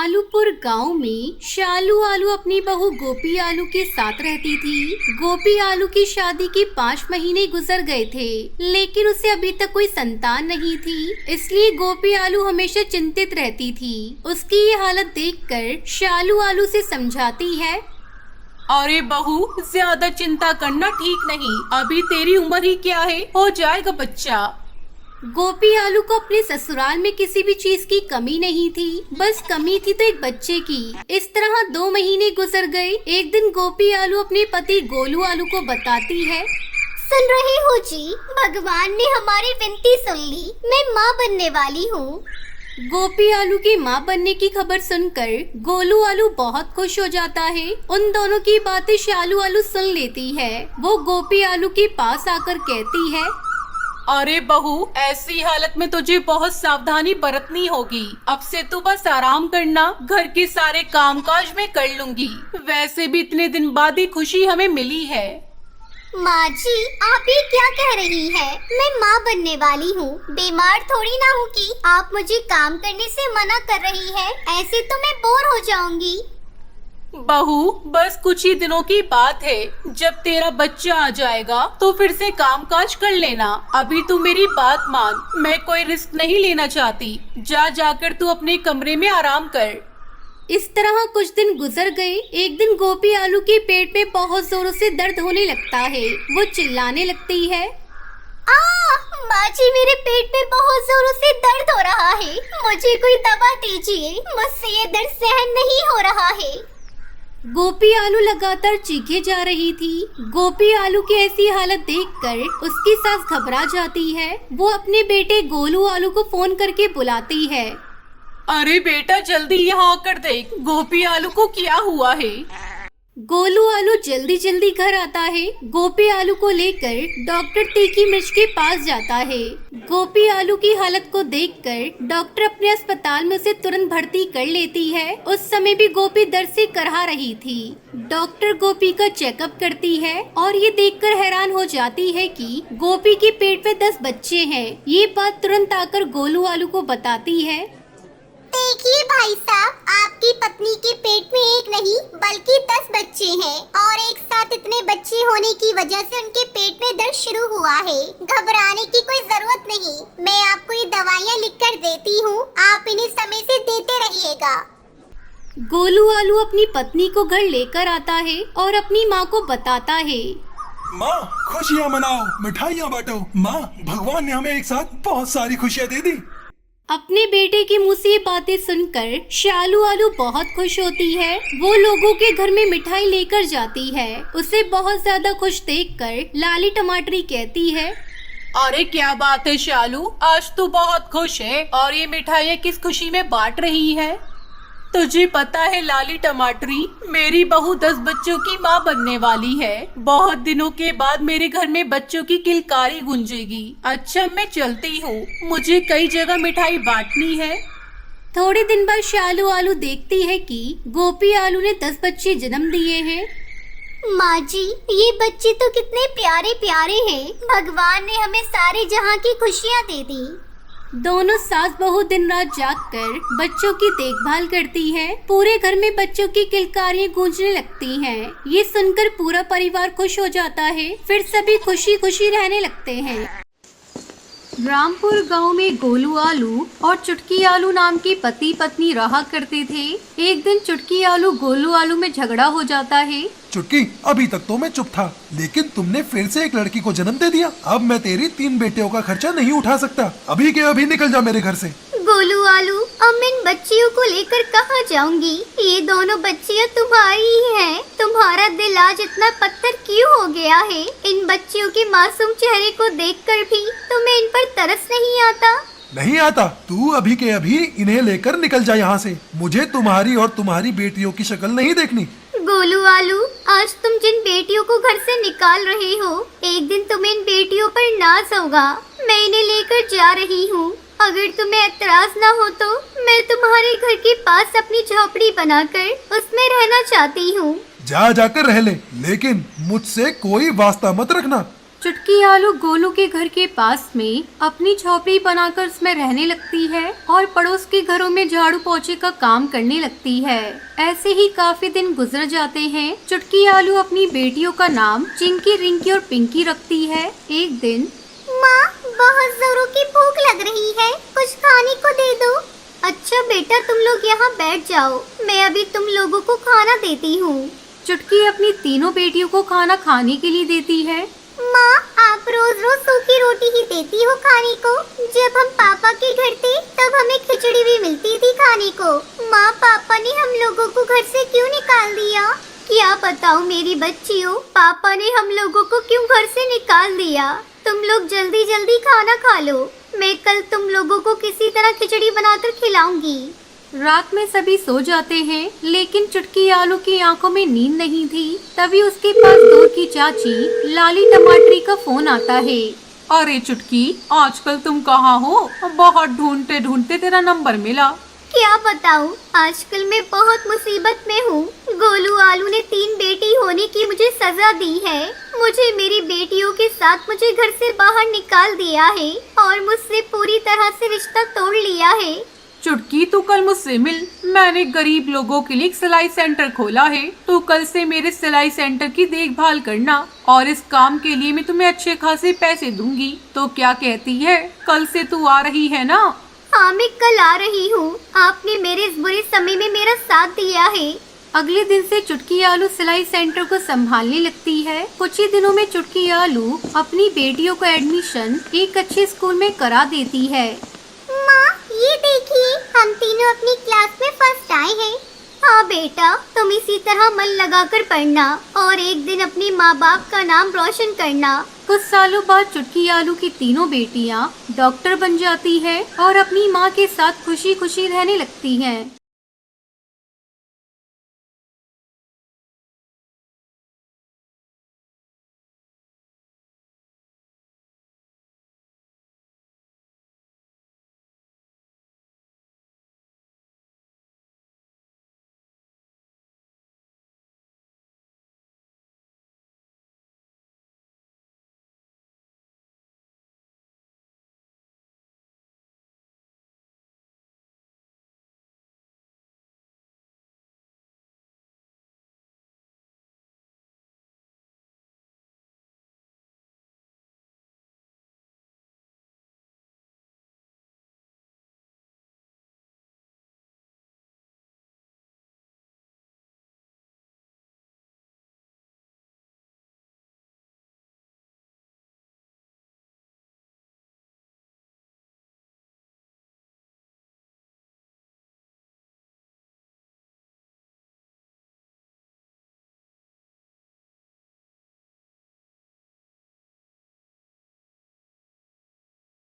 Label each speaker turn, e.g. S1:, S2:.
S1: आलूपुर गांव में शालू आलू अपनी बहू गोपी आलू के साथ रहती थी। गोपी आलू की शादी के 5 महीने गुजर गए थे, लेकिन उसे अभी तक कोई संतान नहीं थी, इसलिए गोपी आलू हमेशा चिंतित रहती थी। उसकी ये हालत देखकर शालू आलू से समझाती है।
S2: अरे बहू, ज्यादा चिंता करना ठीक नहीं। अभी तेरी उम्र ही क्या है, हो जाएगा बच्चा।
S1: गोपी आलू को अपने ससुराल में किसी भी चीज की कमी नहीं थी, बस कमी थी तो एक बच्चे की। इस तरह 2 महीने गुजर गए। एक दिन गोपी आलू अपने पति गोलू आलू को बताती है।
S3: सुन रहे हो जी, भगवान ने हमारी विनती सुन ली, मैं माँ बनने वाली हूँ।
S1: गोपी आलू की माँ बनने की खबर सुनकर गोलू आलू बहुत खुश हो जाता है। उन दोनों की बातें शालू आलू सुन लेती है। वो गोपी आलू के पास आकर कहती है,
S2: अरे बहू, ऐसी हालत में तुझे बहुत सावधानी बरतनी होगी। अब से तू बस आराम करना, घर के सारे कामकाज मैं कर लूंगी। वैसे भी इतने दिन बाद ही खुशी हमें मिली है।
S3: माँ जी, आप ये क्या कह रही है? मैं माँ बनने वाली हूँ, बीमार थोड़ी ना हूँ कि आप मुझे काम करने से मना कर रही है। ऐसे तो मैं बोर हो जाऊंगी।
S2: बहू, बस कुछ ही दिनों की बात है। जब तेरा बच्चा आ जाएगा तो फिर से कामकाज कर लेना। अभी तू मेरी बात मान, मैं कोई रिस्क नहीं लेना चाहती। जाकर तू अपने कमरे में आराम कर।
S1: इस तरह कुछ दिन गुजर गए। एक दिन गोपी आलू के पेट में बहुत जोरों से दर्द होने लगता है। वो चिल्लाने लगती है,
S3: माँ जी, मेरे पेट में बहुत जोरों से दर्द हो रहा है, मुझे कोई दवा दीजिए, मुझसे ये दर्द सहन नहीं हो रहा है।
S1: गोपी आलू लगातार चीखे जा रही थी। गोपी आलू की ऐसी हालत देखकर उसकी सास घबरा जाती है। वो अपने बेटे गोलू आलू को फोन करके बुलाती है।
S2: अरे बेटा, जल्दी यहाँ आकर देख, गोपी आलू को क्या हुआ है।
S1: गोलू आलू जल्दी घर आता है। गोपी आलू को लेकर डॉक्टर तीखी मिर्च के पास जाता है। गोपी आलू की हालत को देखकर डॉक्टर अपने अस्पताल में उसे तुरंत भर्ती कर लेती है। उस समय भी गोपी दर्द से करहा रही थी। डॉक्टर गोपी का चेकअप करती है और ये देखकर हैरान हो जाती है कि गोपी के पेट में 10 बच्चे हैं। ये बात तुरंत आकर गोलू आलू को बताती है।
S3: देखिए भाई साहब, आपकी पत्नी के पेट में एक नहीं बल्कि 10 बच्चे हैं और एक साथ इतने बच्चे होने की वजह से उनके पेट में दर्द शुरू हुआ है। घबराने की कोई जरूरत नहीं, मैं आपको ये दवाइयाँ लिख कर देती हूँ, आप इन्हें समय से देते रहिएगा।
S1: गोलू आलू अपनी पत्नी को घर लेकर आता है और अपनी माँ को बताता है।
S4: माँ, खुशियाँ मनाओ, मिठाइयाँ बांटो। माँ, भगवान ने हमें एक साथ बहुत सारी खुशियाँ दे दी।
S1: अपने बेटे के मुंह से ये बातें सुनकर शालू आलू बहुत खुश होती है। वो लोगों के घर में मिठाई लेकर जाती है। उसे बहुत ज्यादा खुश देखकर लाली टमाटरी कहती है,
S2: अरे क्या बात है शालू, आज तू बहुत खुश है और ये मिठाइयाँ किस खुशी में बांट रही है। तुझे पता है लाली टमाटरी, मेरी बहू 10 बच्चों की माँ बनने वाली है। बहुत दिनों के बाद मेरे घर में बच्चों की किलकारी गूंजेगी। अच्छा, मैं चलती हूँ, मुझे कई जगह मिठाई बांटनी है।
S1: थोड़े दिन बाद शालू आलू देखती है कि गोपी आलू ने 10 बच्चे जन्म दिए हैं।
S3: माँ जी, ये बच्चे तो कितने प्यारे प्यारे हैं। भगवान ने हमें सारे जहाँ की खुशियाँ दे दी।
S1: दोनों सास बहू दिन रात जागकर बच्चों की देखभाल करती हैं। पूरे घर में बच्चों की किलकारियां गूंजने लगती हैं। ये सुनकर पूरा परिवार खुश हो जाता है। फिर सभी खुशी खुशी रहने लगते हैं। रामपुर गांव में गोलू आलू और चुटकी आलू नाम की पति पत्नी रहा करते थे। एक दिन चुटकी आलू गोलू आलू में झगड़ा हो जाता है।
S4: चुटकी, अभी तक तो मैं चुप था, लेकिन तुमने फिर से एक लड़की को जन्म दे दिया। अब मैं तेरी 3 बेटियों का खर्चा नहीं उठा सकता। अभी के अभी निकल जा मेरे घर से।
S3: गोलू आलू, अब मैं इन बच्चियों को लेकर कहाँ जाऊंगी? ये दोनों बच्चियाँ तुम्हारी ही हैं। तुम्हारा दिल आज इतना पत्थर क्यों हो गया है? इन बच्चियों के मासूम चेहरे को देखकर भी तुम्हें इन पर तरस नहीं आता?
S4: नहीं आता। तू अभी के अभी इन्हें लेकर निकल जा यहाँ से। मुझे तुम्हारी और तुम्हारी बेटियों की शक्ल नहीं देखनी।
S3: गोलू आलू, आज तुम जिन बेटियों को घर से निकाल रहे हो, एक दिन तुम्हें इन बेटियों पर नाज होगा। मैं इन्हें लेकर जा रही हूँ। अगर तुम्हें एतराज ना हो तो मैं तुम्हारे घर के पास अपनी झोपड़ी बनाकर उसमें रहना चाहती हूँ।
S4: जाकर रह ले, लेकिन मुझसे कोई वास्ता मत रखना।
S1: चुटकी आलू गोलू के घर के पास में अपनी झोपड़ी बनाकर उसमें रहने लगती है और पड़ोस के घरों में झाड़ू पोछे का काम करने लगती है। ऐसे ही काफी दिन गुजर जाते हैं। चुटकी आलू अपनी बेटियों का नाम चिंकी, रिंकी और पिंकी रखती है। एक दिन,
S3: माँ, बहुत जोरों की भूख लग रही है, कुछ खाने को दे दो। अच्छा बेटा, तुम लोग यहाँ बैठ जाओ, मैं अभी तुम लोगों को खाना देती हूँ।
S1: चुटकी अपनी तीनों बेटियों को खाना खाने के लिए देती है।
S3: माँ, आप रोज रोज सूखी रोटी ही देती हो खाने को। जब हम पापा के घर थे तब हमें खिचड़ी भी मिलती थी खाने को। माँ, पापा ने हम लोगों को घर से क्यों निकाल दिया? क्या बताऊँ मेरी बच्चियों, पापा ने हम लोगों को क्यों घर से निकाल दिया? तुम लोग जल्दी जल्दी खाना खा लो, मैं कल तुम लोगों को किसी तरह खिचड़ी बनाकर खिलाऊंगी।
S1: रात में सभी सो जाते हैं, लेकिन चुटकी आलू की आंखों में नींद नहीं थी। तभी उसके पास दूर की चाची लाली टमाटरी का फोन आता है।
S2: अरे चुटकी, आजकल तुम कहाँ हो? बहुत ढूंढते ढूंढते तेरा नंबर मिला।
S3: क्या बताऊँ, आजकल मैं बहुत मुसीबत में हूँ। गोलू आलू ने 3 बेटी होने की मुझे सजा दी है। मुझे मेरी बेटियों के साथ मुझे घर से बाहर निकाल दिया है और मुझसे पूरी तरह से रिश्ता तोड़ लिया है।
S2: चुटकी, तू कल मुझसे मिल। मैंने गरीब लोगों के लिए एक सिलाई सेंटर खोला है। तू कल से मेरे सिलाई सेंटर की देखभाल करना और इस काम के लिए मैं तुम्हें अच्छे खासे पैसे दूंगी। तो क्या कहती है, कल से तू आ रही है ना?
S3: हाँ, मैं कल आ रही हूँ। आपने मेरे इस बुरे समय में मेरा साथ दिया है।
S1: अगले दिन से चुटकी आलू सिलाई सेंटर को संभालने लगती है। कुछ ही दिनों में चुटकी आलू अपनी बेटियों को एडमिशन एक अच्छे स्कूल में करा देती है।
S3: माँ, ये देखिए, हम तीनों अपनी क्लास में फर्स्ट आए हैं। हाँ बेटा, तुम इसी तरह मन लगाकर पढ़ना और एक दिन अपने माँ बाप का नाम रोशन करना।
S1: कुछ सालों बाद चुटकी आलू की तीनों बेटियां डॉक्टर बन जाती है और अपनी माँ के साथ खुशी खुशी रहने लगती हैं।